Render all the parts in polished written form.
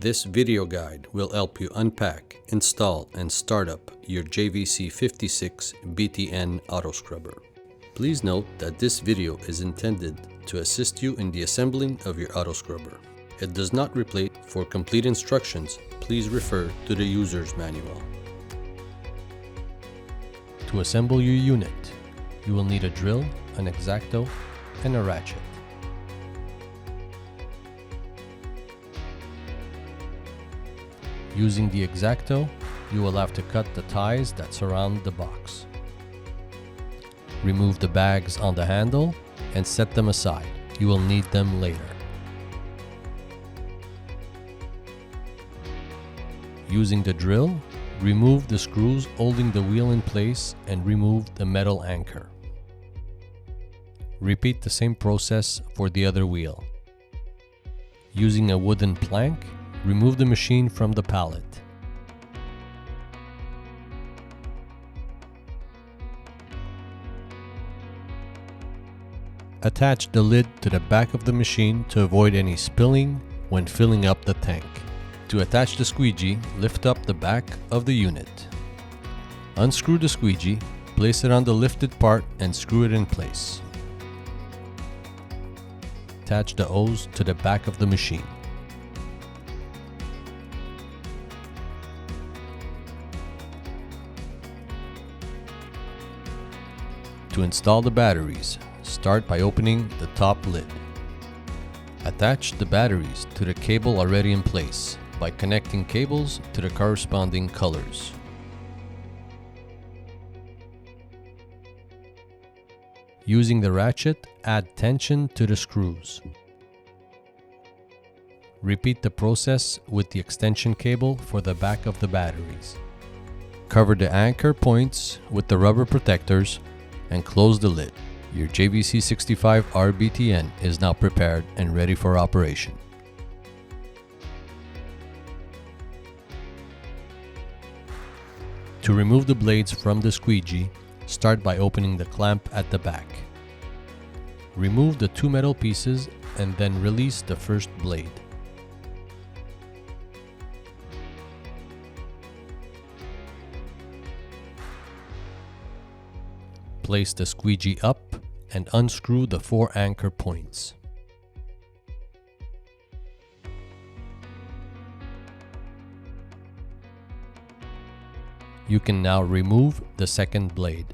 This video guide will help you unpack, install, and start up your JVC56BTN Autoscrubber. Please note that this video is intended to assist you in the assembling of your Autoscrubber. It does not replace. For complete instructions, please refer to the user's manual. To assemble your unit, you will need a drill, an X-Acto, and a ratchet. Using the X-Acto, you will have to cut the ties that surround the box. Remove the bags on the handle and set them aside. You will need them later. Using the drill, remove the screws holding the wheel in place and remove the metal anchor. Repeat the same process for the other wheel. Using a wooden plank, remove the machine from the pallet. Attach the lid to the back of the machine to avoid any spilling when filling up the tank. To attach the squeegee, lift up the back of the unit. Unscrew the squeegee, place it on the lifted part and screw it in place. Attach the hose to the back of the machine. To install the batteries, start by opening the top lid. Attach the batteries to the cable already in place by connecting cables to the corresponding colors. Using the ratchet, add tension to the screws. Repeat the process with the extension cable for the back of the batteries. Cover the anchor points with the rubber protectors and close the lid. Your JVC65BTN is now prepared and ready for operation. To remove the blades from the squeegee, start by opening the clamp at the back. Remove the two metal pieces and then release the first blade. Place the squeegee up and unscrew the 4 anchor points. You can now remove the second blade.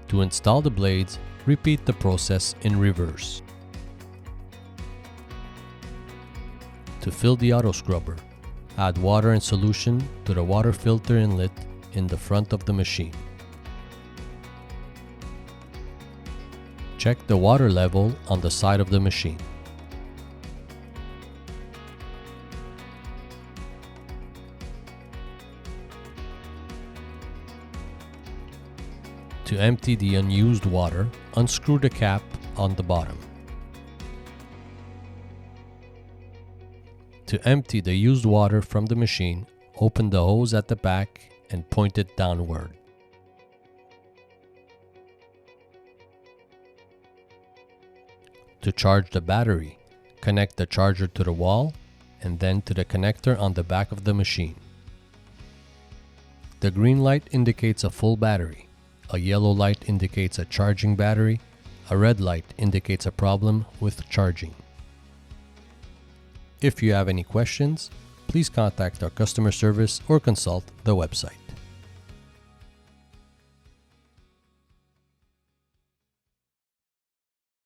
To install the blades, repeat the process in reverse. To fill the Autoscrubber, add water and solution to the water filter inlet in the front of the machine. Check the water level on the side of the machine. To empty the unused water, unscrew the cap on the bottom. To empty the used water from the machine, open the hose at the back and point it downward. To charge the battery, connect the charger to the wall and then to the connector on the back of the machine. The green light indicates a full battery, a yellow light indicates a charging battery, a red light indicates a problem with charging. If you have any questions, please contact our customer service or consult the website.